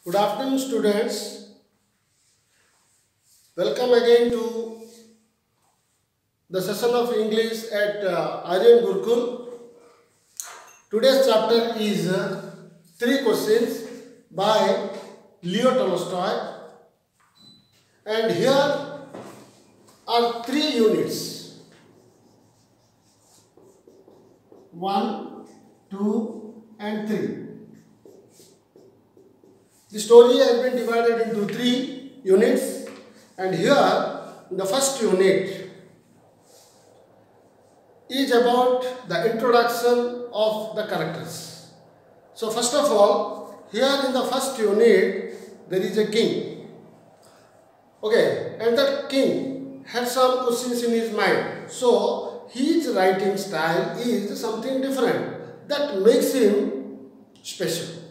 Good afternoon, students. Welcome again to the session of English at Aryan Gurukul. Today's chapter is three questions by Leo Tolstoy, and here are three units: 1, 2, and 3. The story has been divided into three units, and here the first unit is about the introduction of the characters. So first of all, here in the first unit there is a king. Okay, and that king had some questions in his mind. So his writing style is something different that makes him special.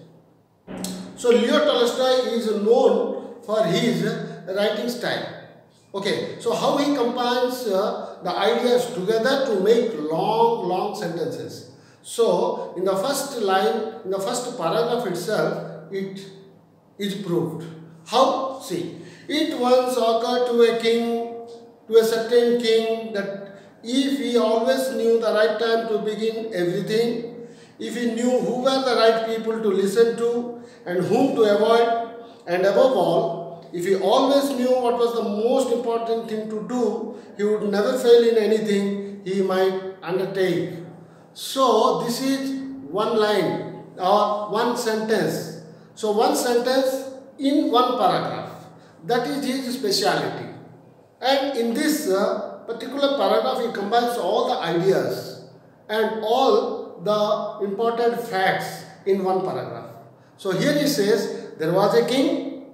So Leo Tolstoy is known for his writing style. Okay, so how he combines the ideas together to make long sentences. So in the first line, in the first paragraph itself, it is proved. How? See, it once occurred to a certain king, that if he always knew the right time to begin everything, if he knew who were the right people to listen to and whom to avoid, and above all, if he always knew what was the most important thing to do, he would never fail in anything he might undertake. So this is one line or one sentence. So one sentence in one paragraph. That is his speciality. And in this particular paragraph, he combines all the ideas and all the important facts in one paragraph. So here he says, there was a king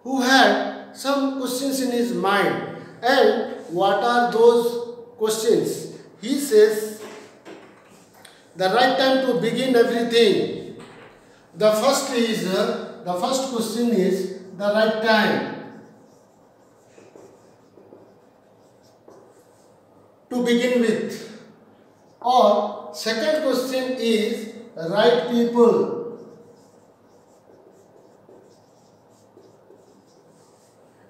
who had some questions in his mind. And what are those questions? He says, the right time to begin everything. The first question is the right time to begin with. Or second question is right people.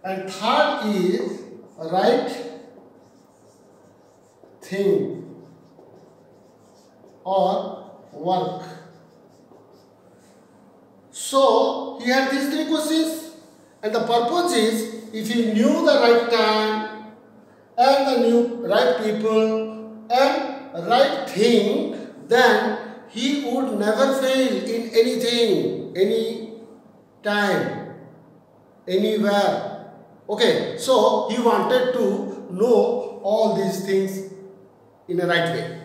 And third is right thing or work. So he had these three questions, and the purpose is, if he knew the right time and the new right people and right thing, then he would never fail in anything, any time, anywhere. Okay, so he wanted to know all these things in a right way.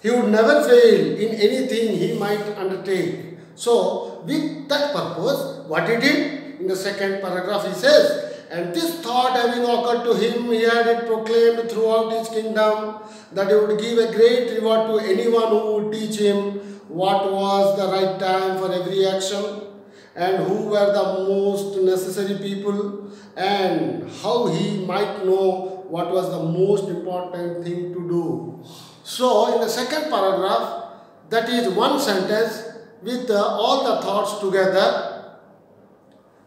He would never fail in anything he might undertake. So with that purpose, what he did, in the second paragraph he says, and this thought having occurred to him, he had it proclaimed throughout his kingdom, that he would give a great reward to anyone who would teach him what was the right time for every action, and who were the most necessary people, and how he might know what was the most important thing to do. So in the second paragraph, that is one sentence with all the thoughts together,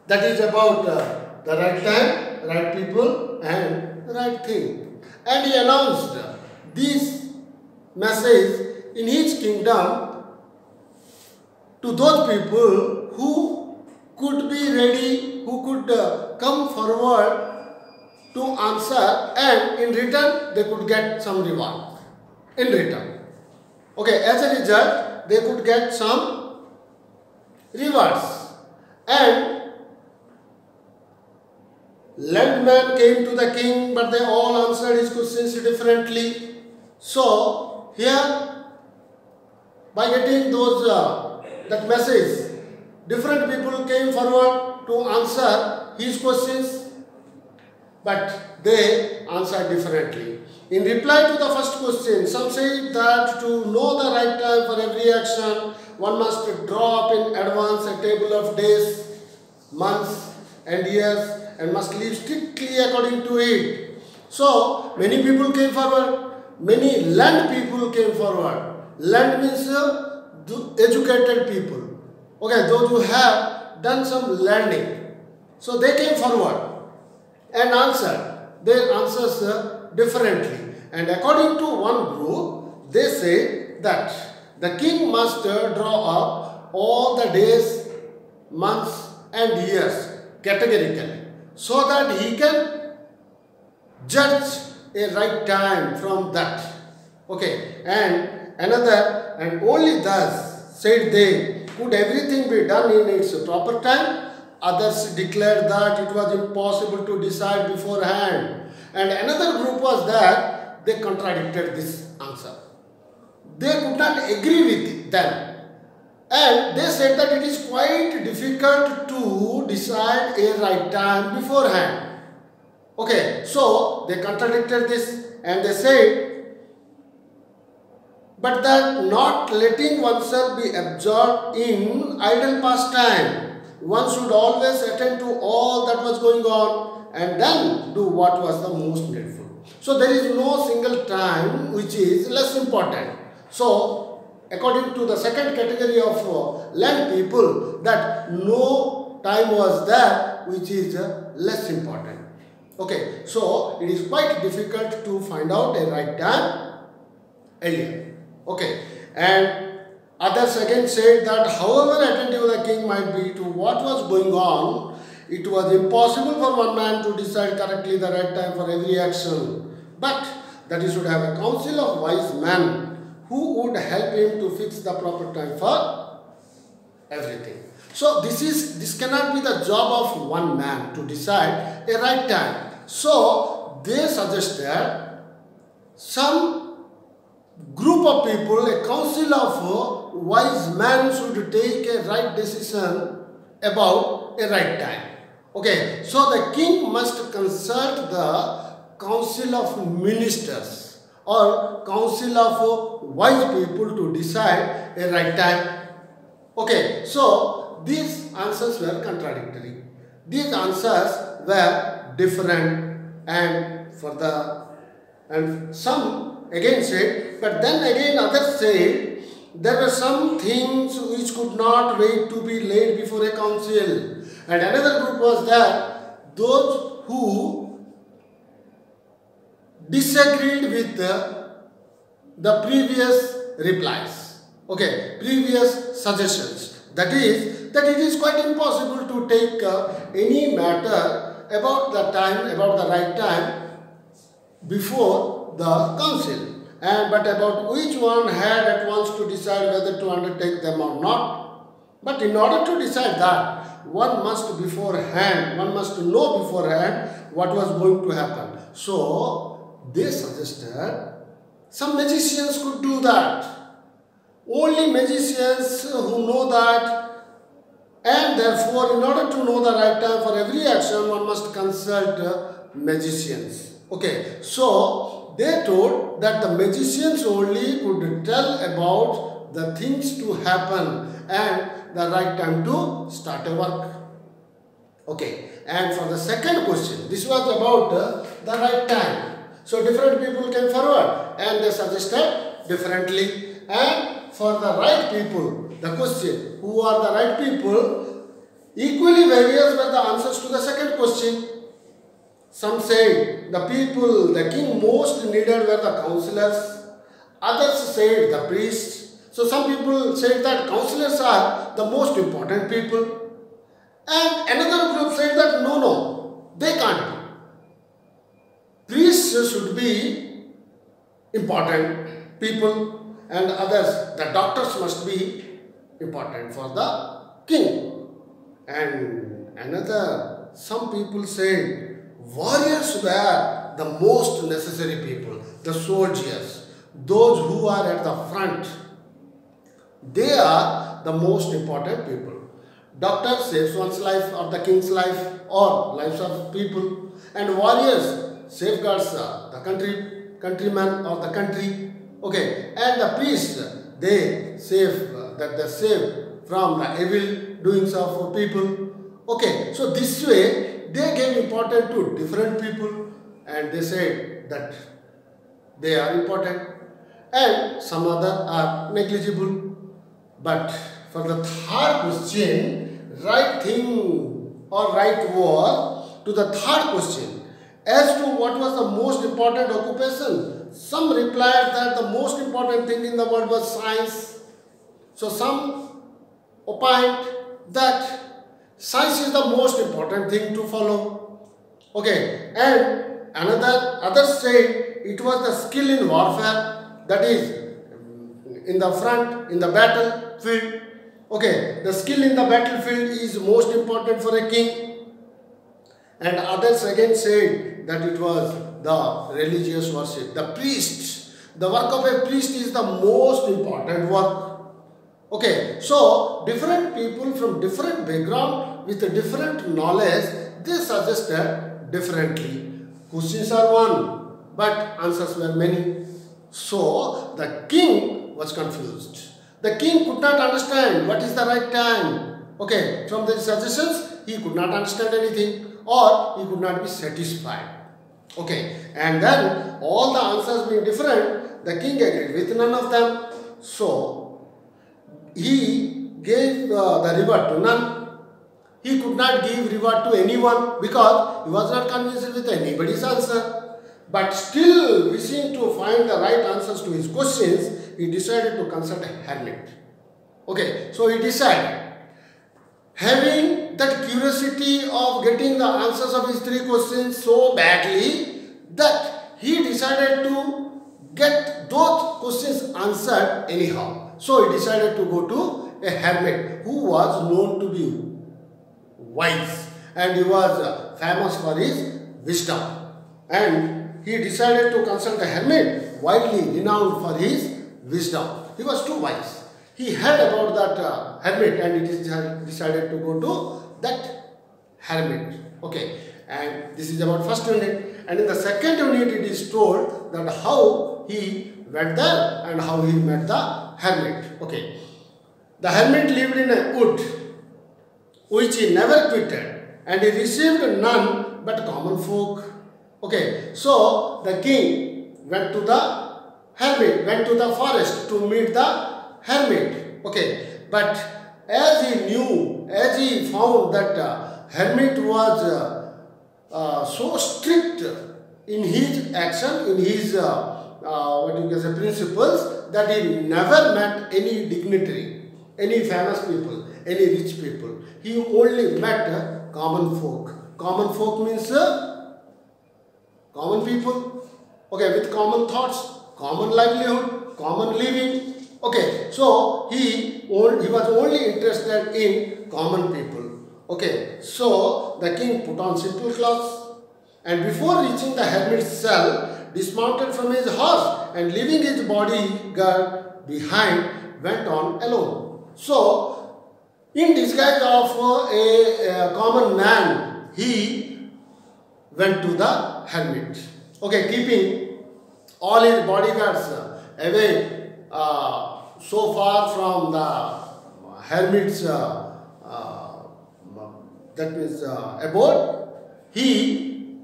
that is about the right time, right people, and the right thing. And he announced this message in his kingdom to those people who could be ready, who could come forward to answer, and in return they could get some reward. In return. Okay, as a result, they could get some rewards. And learned men came to the king, but they all answered his questions differently. So here, by getting those that message, different people came forward to answer his questions, but they answered differently. In reply to the first question, some say that to know the right time for every action, one must draw up in advance a table of days, months, and years, and must live strictly according to it. So many people came forward, many learned people came forward. Learned means educated people. Okay, those who have done some learning. So they came forward and answered their answers differently. And according to one group, they say that the king must draw up all the days, months and years categorically so that he can judge a right time from that. Okay, and another, and only thus said they could everything be done in its proper time. Others declared that it was impossible to decide beforehand. And another group was that they contradicted this answer. They could not agree with them. And they said that it is quite difficult to decide a right time beforehand. Okay, so they contradicted this and they said, but that not letting oneself be absorbed in idle pastime, one should always attend to all that was going on and then do what was the most needful. So there is no single time which is less important. So according to the second category of land people, that no time was there which is less important. Okay, so it is quite difficult to find out a right time earlier. Okay, and others again said that however attentive the king might be to what was going on, it was impossible for one man to decide correctly the right time for every action, but that he should have a council of wise men who would help him to fix the proper time for everything. So this cannot be the job of one man to decide a right time. So they suggested some group of people, a council of wise men should take a right decision about a right time. Okay, so the king must consult the council of ministers or council of wise people to decide a right time. Okay, so these answers were contradictory. These answers were different, and some again said, but then again others said there were some things which could not wait to be laid before a council. And another group was that those who disagreed with the previous replies, okay, previous suggestions. That is, that it is quite impossible to take any matter about the right time before the council. But about which one had at once to decide whether to undertake them or not. But in order to decide that, one must know beforehand what was going to happen. So they suggested some magicians could do that. Only magicians who know that, and therefore in order to know the right time for every action, one must consult magicians. Okay, so they told that the magicians only could tell about the things to happen and the right time to start a work. Okay, and for the second question, this was about the right time. So different people came forward and they suggested differently. And for the right people, the question, who are the right people, equally various were the answers to the second question. Some said the people the king most needed were the counselors. Others said the priests. So some people said that counselors are the most important people. And another group said that no, they can't be. Priests should be important people, and others, the doctors must be important for the king. And some people said warriors were the most necessary people, the soldiers, those who are at the front. They are the most important people. Doctor saves one's life or the king's life or lives of people, and warriors safeguards the countryman or the country. Okay, and the priests, they save from the evil doings of people. Okay, so this way they gave importance to different people and they said that they are important, and some other are negligible. But for the third question, right thing or right word to the third question. As to what was the most important occupation, some replied that the most important thing in the world was science. So some opined that science is the most important thing to follow. Okay, and others said it was the skill in warfare, that is in the front, in the battlefield. Okay, the skill in the battlefield is most important for a king. And others again said that it was the religious worship, the priest. The work of a priest is the most important work. Okay, so different people from different background with different knowledge, they suggested differently. Questions are one, but answers were many. So the king was confused. The king could not understand what is the right time. Okay, from the suggestions, he could not understand anything, or he could not be satisfied. Okay, and then all the answers being different, the king agreed with none of them. So he gave the reward to none. He could not give reward to anyone because he was not convinced with anybody's answer. But still wishing to find the right answers to his questions, he decided to consult a hermit. Okay, so he decided, having that curiosity of getting the answers of his three questions so badly that he decided to get those questions answered anyhow. So he decided to go to a hermit who was known to be wise, and he was famous for his wisdom. And he decided to consult a hermit widely renowned for his wisdom. He was too wise. He heard about that hermit, and he decided to go to that hermit. Okay, and this is about first unit. And in the second unit, it is told that how he went there and how he met the hermit. Okay, the hermit lived in a wood which he never quitted, and he received none but common folk. Okay, so the king went to the hermit, went to the forest to meet the hermit. Okay, but as he knew, as he found that hermit was so strict in his action, in his what you can say principles, that he never met any dignitary, any famous people, any rich people. He only met common folk. Common folk means common people. Okay, with common thoughts, common livelihood, common living. Okay, so he was only interested in common people. Okay, so the king put on simple clothes, and before reaching the hermit's cell, dismounted from his horse and leaving his bodyguard behind, went on alone. So, in disguise of a common man, he went to the hermit. Okay, keeping all his bodyguards away so far from the hermit's that means abode, he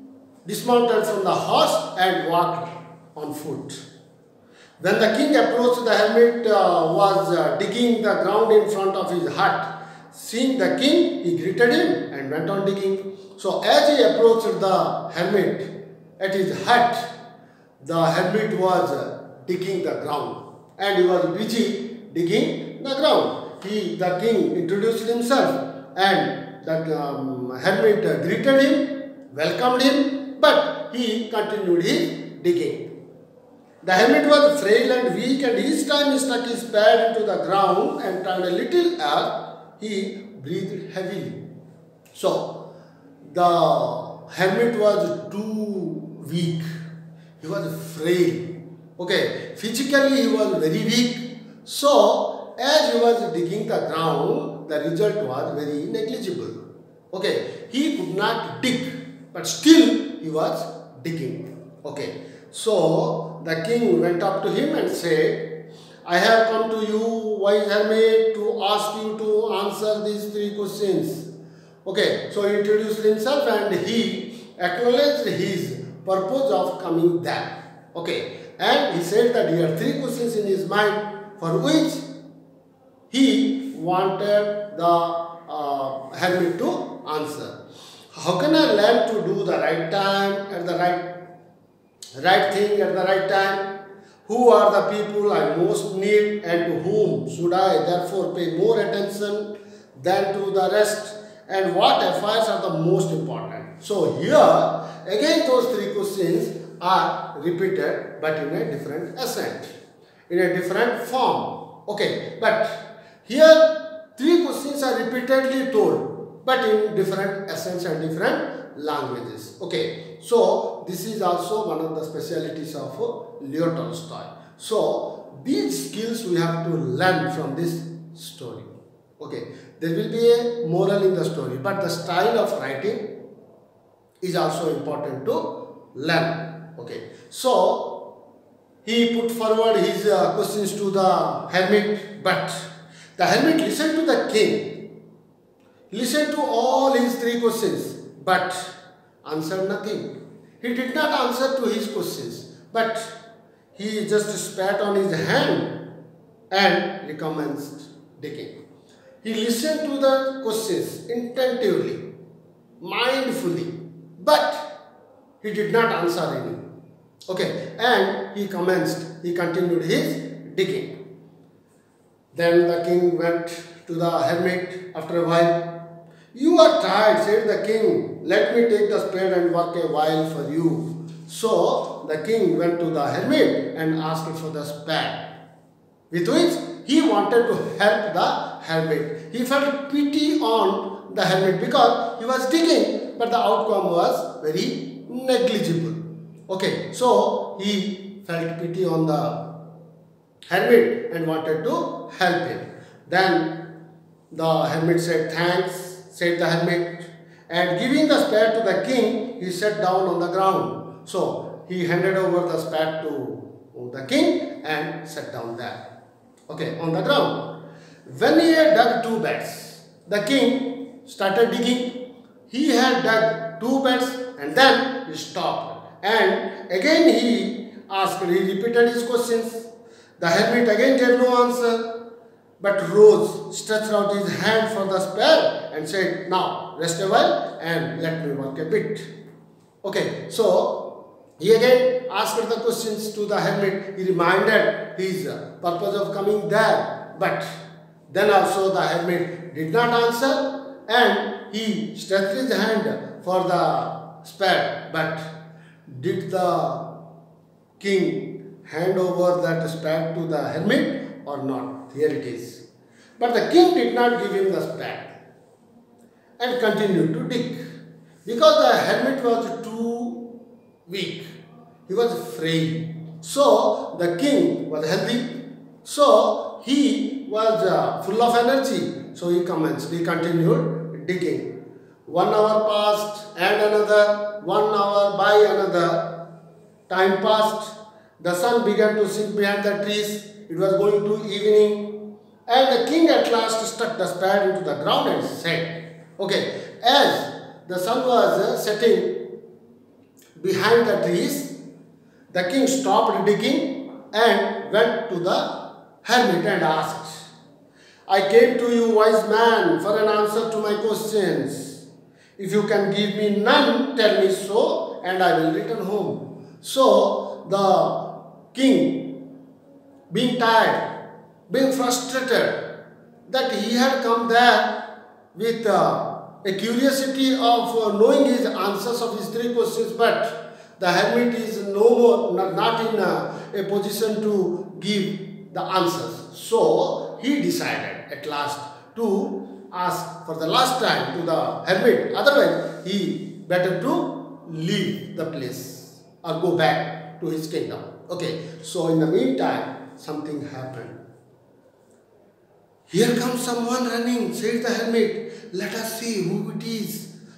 dismounted from the horse and walked on foot. When the king approached, the hermit was digging the ground in front of his hut. Seeing the king, he greeted him and went on digging. So as he approached the hermit at his hut, the hermit was digging the ground, and he was busy digging the ground. The king introduced himself, and the hermit greeted him, welcomed him, but he continued his digging. The hermit was frail and weak, and each time he stuck his pad into the ground and turned a little earth, he breathed heavily. So, the hermit was too weak. He was frail. Okay, physically he was very weak. So, as he was digging the ground, the result was very negligible. Okay, he could not dig, but still he was digging. Okay, so the king went up to him and said, I have come to you, wise hermit, to ask you to answer these three questions. Okay, so he introduced himself and he acknowledged his purpose of coming there. Okay, and he said that he had three questions in his mind for which he wanted the hermit to answer. How can I learn to do the right time at the right thing at the right time? Who are the people I most need, and to whom should I therefore pay more attention than to the rest? And what affairs are the most important? So here again those three questions are repeated but in a different accent, in a different form. Okay, but here three questions are repeatedly told but in different accents and different languages. Okay, so this is also one of the specialities of Leo Tolstoy. So these skills we have to learn from this story. Okay, there will be a moral in the story, but the style of writing is also important to learn. Okay, so he put forward his questions to the hermit, but the hermit listened to the king, listened to all his three questions, but answered nothing. He did not answer to his questions, but he just spat on his hand and recommenced digging. He listened to the questions attentively, mindfully, but he did not answer any. Okay, and he continued his digging. Then the king went to the hermit after a while. "You are tired," said the king. "Let me take the spade and work a while for you." So the king went to the hermit and asked for the spade, with which he wanted to help the hermit. He felt pity on the hermit because he was digging, but the outcome was very negligible. Okay, so he felt pity on the hermit and wanted to help him. Then the hermit said, "Thanks," said the hermit, and giving the spade to the king, he sat down on the ground. So he handed over the spade to the king and sat down there, okay, on the ground. When he had dug 2 beds, the king started digging. He had dug 2 beds and then he stopped. And again he repeated his questions. The hermit again gave no answer, but rose, stretched out his hand for the spade and said, "Now rest a while and let me work a bit." Okay, so he again asked the questions to the hermit. He reminded his purpose of coming there, but then also the hermit did not answer, and he stretched his hand for the spade. But did the king hand over that spade to the hermit or not? Here it is. But the king did not give him the spade and continued to dig, because the hermit was too weak. He was frail. So the king was healthy. So he was full of energy. So he continued digging. 1 hour passed and another, 1 hour by another. Time passed. The sun began to sink behind the trees. It was going to evening. And the king at last stuck the spade into the ground and said, okay, as the sun was setting behind the trees, the king stopped digging and went to the hermit and asked, "I came to you, wise man, for an answer to my questions. If you can give me none, tell me so, and I will return home." So the king, being tired, being frustrated that he had come there with a curiosity of knowing his answers of his 3 questions, but the hermit is not in a position to give the answers. So he decided at last to ask for the last time to the hermit. Otherwise, he better to leave the place or go back to his kingdom. Okay, so in the meantime, something happened. "Here comes someone running," said the hermit. "Let us see who it is."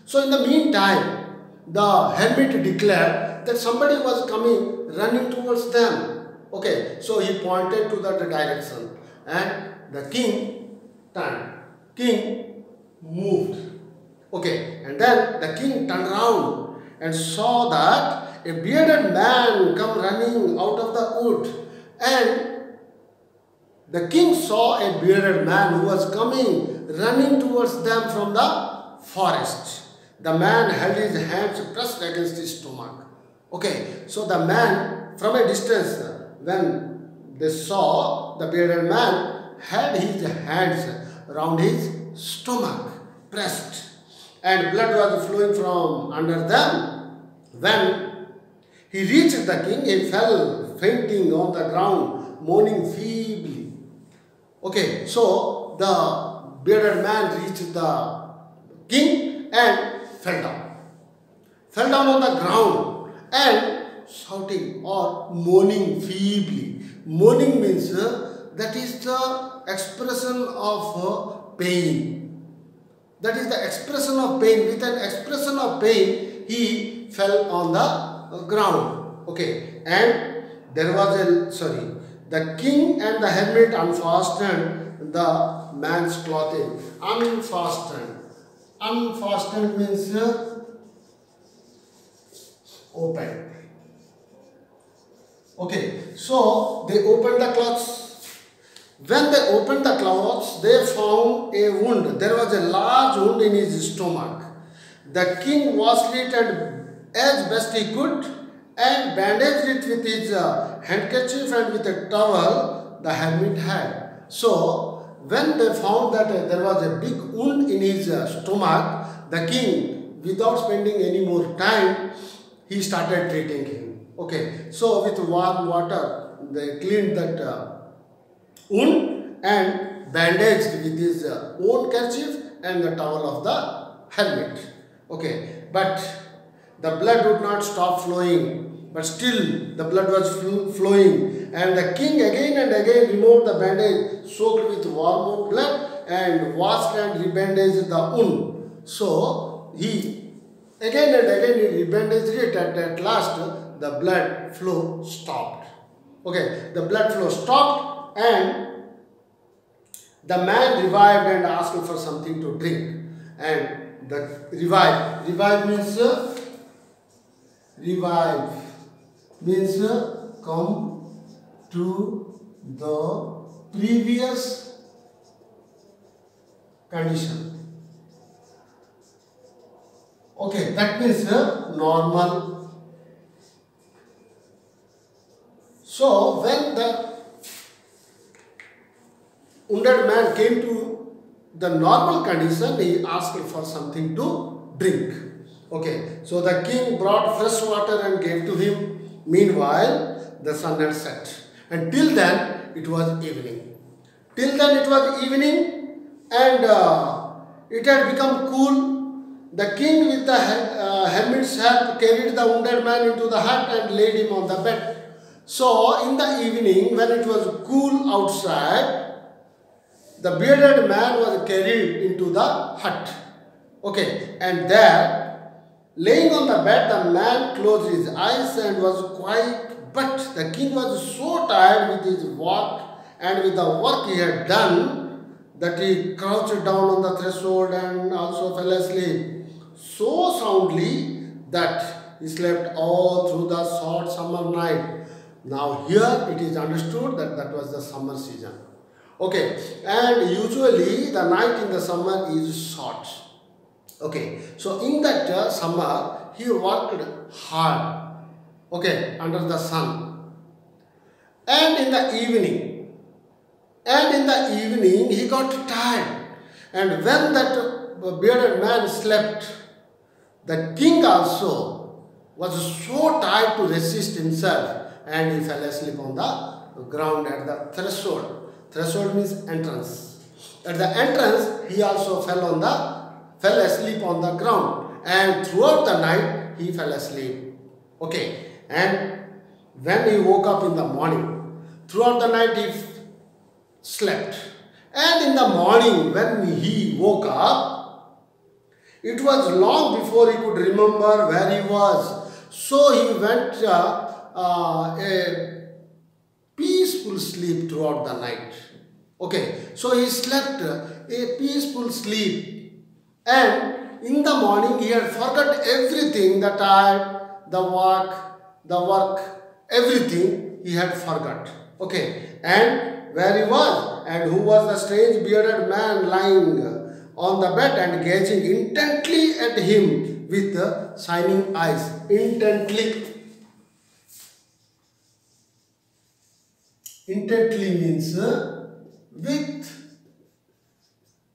So in the meantime, the hermit declared that somebody was coming, running towards them. Okay, so he pointed to that direction and the king turned. King moved. Okay, and then the king turned around and saw that a bearded man come running out of the wood, and the king saw a bearded man who was coming, running towards them from the forest. The man held his hands pressed against his stomach. Okay, so the man from a distance, when they saw the bearded man, had his hands around his stomach, pressed, and blood was flowing from under them. When he reached the king, he fell fainting on the ground, moaning feebly. Okay, so the bearded man reached the king and fell down. Fell down on the ground and shouting or moaning feebly. Moaning means that is the expression of pain. That is the expression of pain. With an expression of pain, he fell on the ground. Okay, and there was the king and the hermit unfastened the man's clothing. Unfastened. Unfastened means open. Okay, so they opened the clothes. When they opened the clothes, they found a wound. There was a large wound in his stomach. The king washed it and as best he could and bandaged it with his handkerchief and with a towel the hermit had. So, when they found that there was a big wound in his stomach, the king, without spending any more time, he started treating him. Okay, so with warm water, they cleaned that wound and bandaged with his own kerchief and the towel of the hermit. Okay, but the blood would not stop flowing, but still the blood was flowing, and the king again and again removed the bandage soaked with warm blood and washed and rebandaged the wound. So he again and again he rebandaged it, and at last the blood flow stopped. Okay, the blood flow stopped and the man revived and asked for something to drink. And the revive means come to the previous condition. Okay, that means normal. So when the wounded man came to the normal condition, he asked for something to drink. Okay, so the king brought fresh water and gave to him. Meanwhile, the sun had set. And till then, it was evening. Till then, it was evening and it had become cool. The king with the hermit's help carried the wounded man into the hut and laid him on the bed. So, in the evening, when it was cool outside, the bearded man was carried into the hut. Okay, and there, laying on the bed, the man closed his eyes and was quiet. But the king was so tired with his walk and with the work he had done that he crouched down on the threshold and also fell asleep so soundly that he slept all through the short summer night. Now here it is understood that that was the summer season. Okay, and usually the night in the summer is short. Okay, so in that summer he worked hard. Okay, under the sun. And in the evening he got tired. And when that bearded man slept, the king also was so tired to resist himself, and he fell asleep on the ground at the threshold. Threshold means entrance. At the entrance, he also fell asleep on the ground, and throughout the night he fell asleep. Okay, and when he woke up in the morning, throughout the night he slept, and in the morning when he woke up, it was long before he could remember where he was. So he went a peaceful sleep throughout the night. Okay, so he slept a peaceful sleep, and in the morning he had forgot everything, the tired, the work, everything he had forgot. Okay, and where he was, and who was the strange bearded man lying on the bed and gazing intently at him with shining eyes. Intently. Intently means with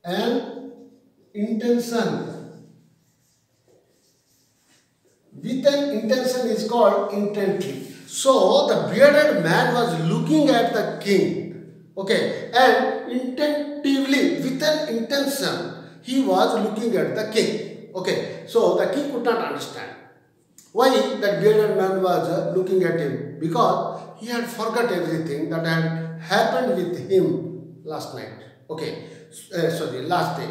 an intention. With an intention is called intently. So the bearded man was looking at the king, okay, and intentively, with an intention, he was looking at the king, okay. So the king could not understand why that bearded man was looking at him, because he had forgot everything that had happened with him last night, okay, last day.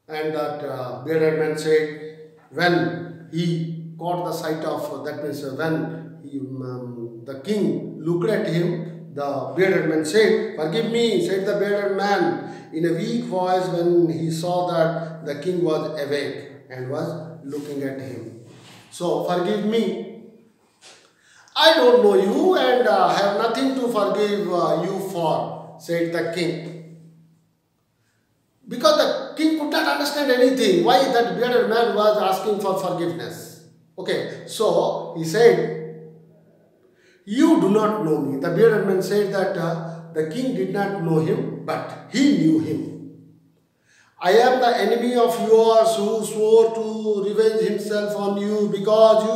And that bearded man said, when he caught the sight of, that means when the king looked at him, the bearded man said, "Forgive me," said the bearded man in a weak voice, when he saw that the king was awake and was looking at him. So, "Forgive me. I don't know you and have nothing to forgive you for," said the king. Because the king could not understand anything, why that bearded man was asking for forgiveness. Okay, so he said, "You do not know me." The bearded man said that the king did not know him, but he knew him. "I am the enemy of yours who swore to revenge himself on you because you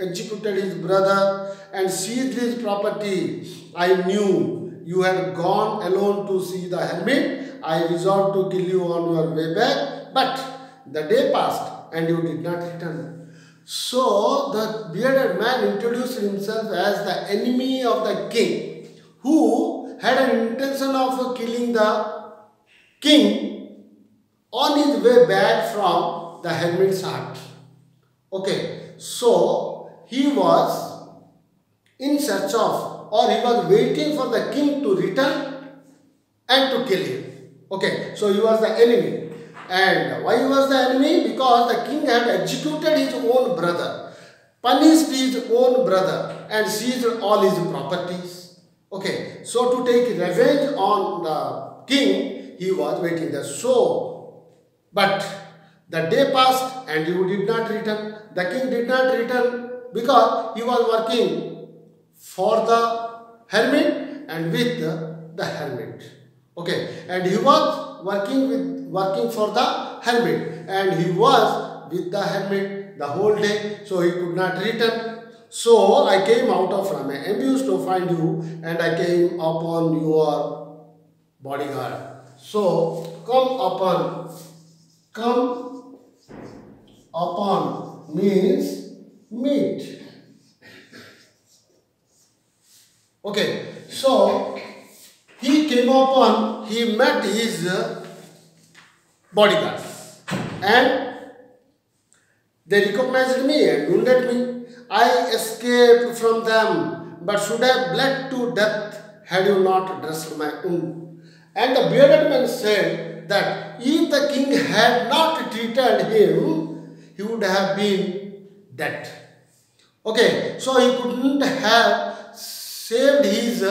executed his brother and seized his property. I knew you had gone alone to see the hermit. I resolved to kill you on your way back, but the day passed and you did not return." So the bearded man introduced himself as the enemy of the king, who had an intention of killing the king on his way back from the hermit's hut. Okay, so he was in search of, or he was waiting for the king to return and to kill him. Okay, so he was the enemy. And why he was the enemy? Because the king had executed his own brother, punished his own brother, and seized all his properties. Okay, so to take revenge on the king, he was waiting there. So, but the day passed and he did not return. The king did not return because he was working for the hermit and with the hermit. Okay, and he was working for the hermit, and he was with the hermit the whole day, so he could not return. So I came out from my ambush to find you, and I came upon your bodyguard. So come upon means meet. Okay, so he came upon, he met his bodyguards, and they recognized me and wounded me. I escaped from them, but should have bled to death had you not dressed my wound. And the bearded man said that if the king had not treated him, he would have been dead. Okay, so he couldn't have saved his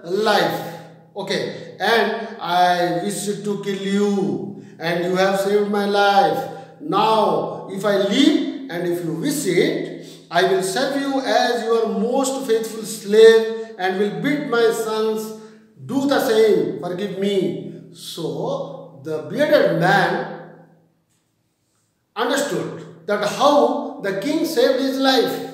life. Okay, and I wished to kill you, and you have saved my life. Now, if I live and if you wish it, I will serve you as your most faithful slave and will bid my sons do the same. Forgive me. So, the bearded man understood that how the king saved his life,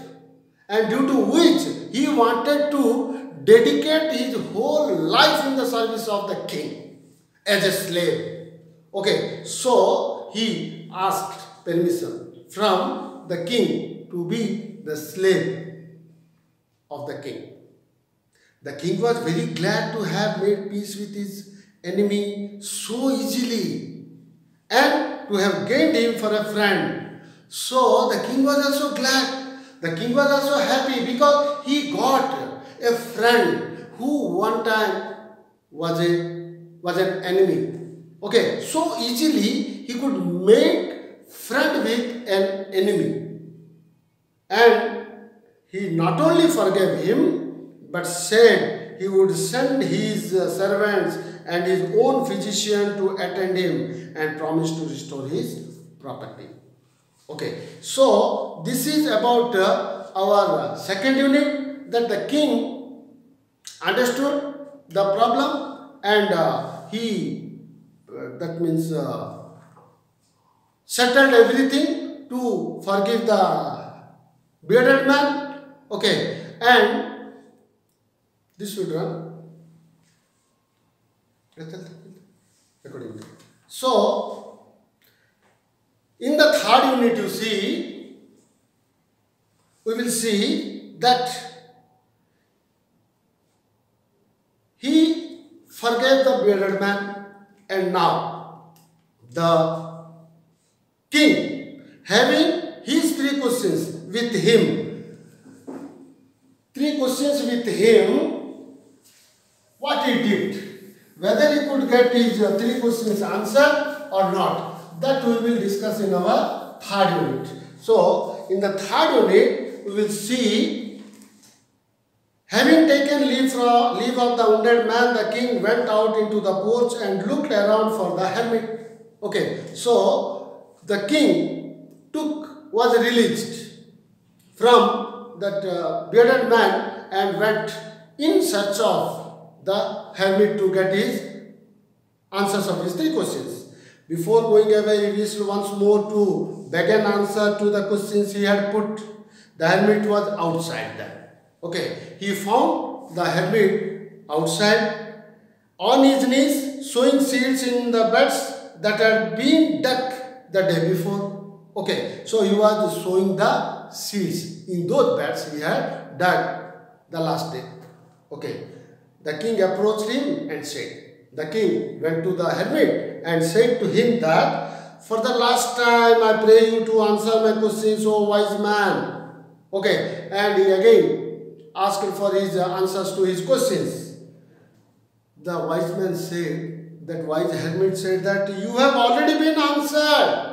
and due to which he wanted to dedicate his whole life in the service of the king as a slave. Okay, so he asked permission from the king to be the slave of the king. The king was very glad to have made peace with his enemy so easily and to have gained him for a friend. So the king was also glad. The king was also happy because he got a friend who one time was an enemy. Okay, so easily he could make friend with an enemy. And he not only forgave him, but said he would send his servants and his own physician to attend him and promise to restore his property. Okay, so this is about our second unit, that the king understood the problem and that means settled everything to forgive the bearded man. Okay, and this would run accordingly. So in the third unit, you see, we will see that he forgave the bearded man, and now the king, having his three questions with him, what he did, whether he could get his three questions answered or not, that we will discuss in our third unit. So in the third unit, we will see, having taken leave of the wounded man, the king went out into the porch and looked around for the hermit. Okay, so the king was released from that bearded man and went in search of the hermit to get his answers of his three questions. Before going away, he wished once more to beg an answer to the questions he had put. The hermit was outside there. Okay, he found the hermit outside on his knees, sowing seeds in the beds that had been dug the day before. Okay, so he was sowing the seeds in those beds he had dug the last day. Okay, the king approached him and said, the king went to the hermit and said to him that, for the last time I pray you to answer my questions, O wise man. Okay, and he again asked for his answers to his questions. The wise man said, that wise hermit said that you have already been answered.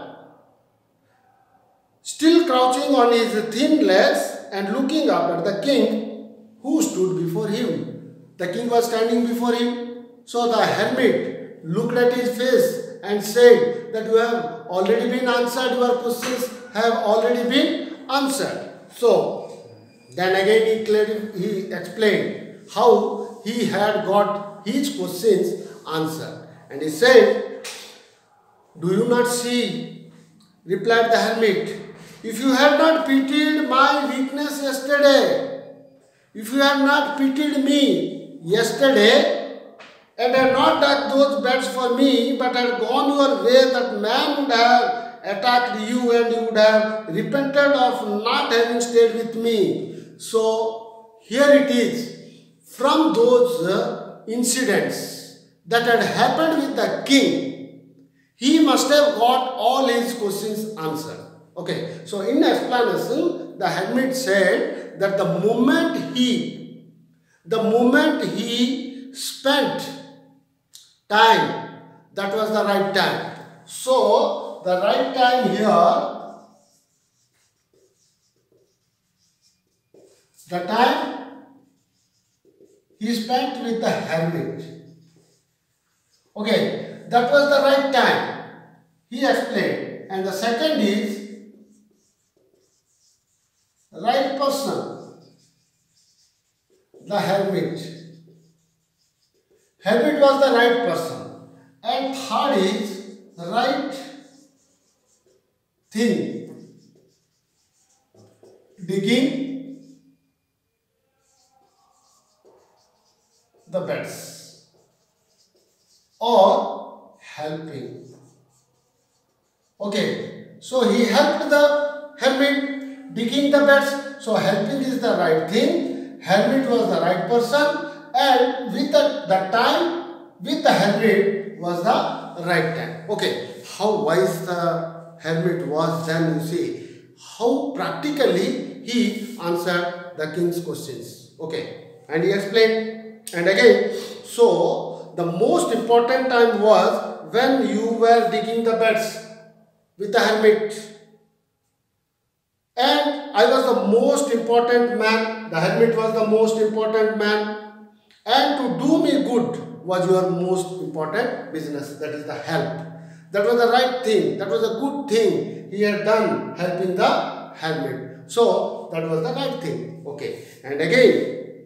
Still crouching on his thin legs and looking up at the king who stood before him. The king was standing before him. So the hermit looked at his face and said that you have already been answered, your questions have already been answered. So then again he explained how he had got his questions answered. And he said, do you not see, replied the hermit, if you had not pitied my weakness yesterday, if you had not pitied me yesterday, and had not dug those beds for me, but had gone your way, that man would have attacked you and you would have repented of not having stayed with me. So here it is, from those incidents that had happened with the king, he must have got all his questions answered. Okay, so in explanation, the hermit said that the moment he spent time, that was the right time. So the right time here, the time he spent with the hermit. Okay, that was the right time, he explained. And the second is right person, the hermit. Hermit was the right person. And third is the right thing, digging the beds or helping. Okay, so he helped the hermit digging the beds. So helping is the right thing. Hermit was the right person, and with the time with the hermit was the right time. Okay, how wise the hermit was then, you see, how practically he answered the king's questions. Okay, and he explained, and again, so the most important time was when you were digging the beds with the hermit. And I was the most important man, the hermit was the most important man. and to do me good was your most important business. That is the help. That was the right thing. That was a good thing he had done, helping the hermit. So that was the right thing. Okay. And again,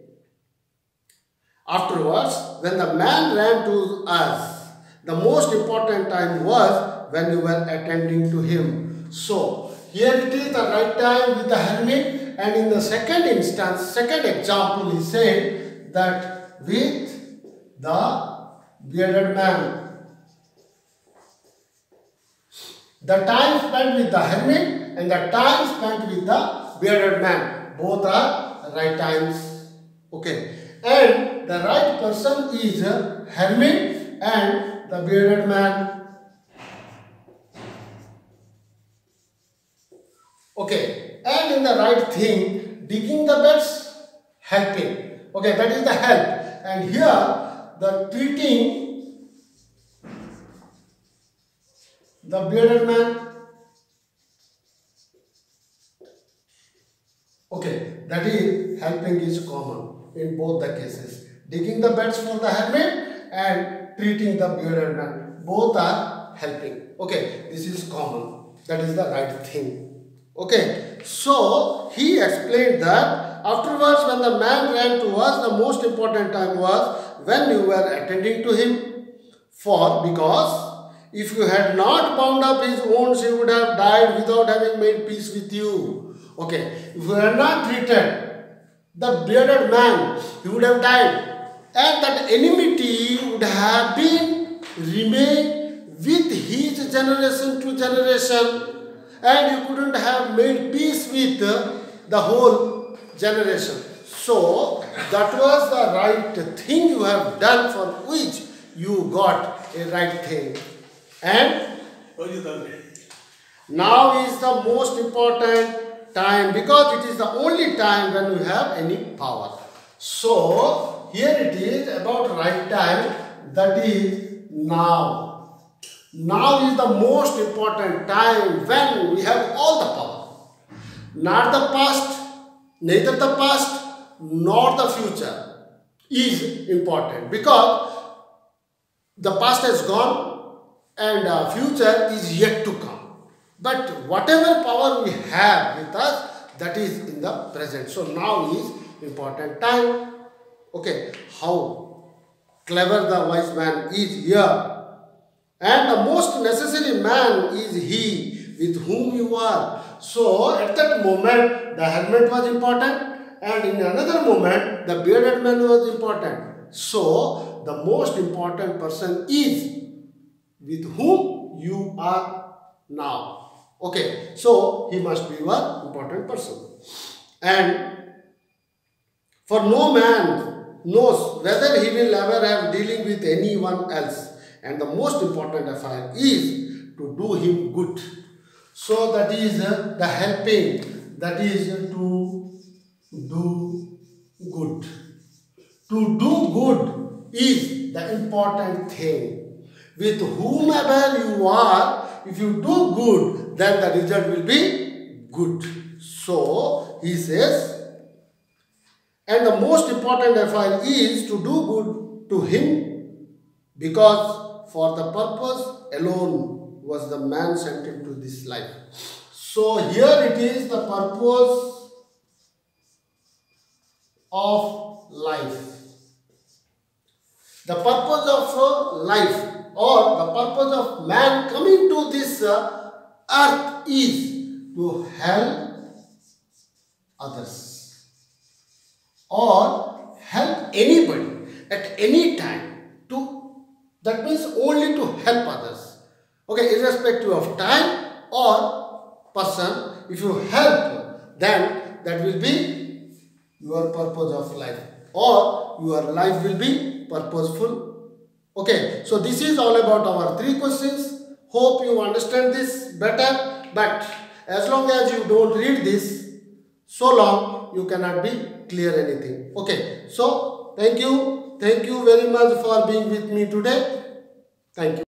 afterwards, when the man ran to us, the most important time was when you were attending to him. So here it is the right time with the hermit, and in the second instance, second example, he said that with the bearded man. The time spent with the hermit and the time spent with the bearded man, both are right times. Okay. And the right person is hermit and the bearded man. Okay. And in the right thing, digging the beds, helping. Okay, that is the help. And here, the treating the bearded man. Okay, that is helping is common in both the cases. Digging the beds for the hermit and treating the bearded man. Both are helping. Okay, this is common. That is the right thing. Okay, so he explained that afterwards when the man ran to us, the most important time was when you were attending to him. Because if you had not bound up his wounds, he would have died without having made peace with you. Okay, if you had not treated the bearded man, he would have died. And that enmity would have been remained with his generation to generation. And you couldn't have made peace with the whole generation. So, that was the right thing you have done, for which you got a right thing. And now is the most important time, because it is the only time when you have any power. So, here it is about right time, that is now. Now is the most important time when we have all the power. Not the past, neither the past nor the future is important, because the past has gone and the future is yet to come. But whatever power we have with us, that is in the present. So now is important time. Okay, how clever the wise man is here. And the most necessary man is he with whom you are. So at that moment, the hermit was important, and in another moment, the bearded man was important. So the most important person is with whom you are now. Okay, so he must be one important person. And for no man knows whether he will ever have dealing with anyone else. And the most important affair is to do him good. So that is the helping, that is to do good. To do good is the important thing. With whomever you are, if you do good, then the result will be good. So, he says, and the most important affair is to do good to him, because for the purpose alone was the man sent into this life. So here it is the purpose of life. The purpose of life, or the purpose of man coming to this earth, is to help others or help anybody at any time. That means only to help others. Okay, irrespective of time or person, if you help, then that will be your purpose of life, or your life will be purposeful. Okay, so this is all about our 3 questions. Hope you understand this better, but as long as you don't read this, so long you cannot be clear anything. Okay, so thank you very much for being with me today. Thank you.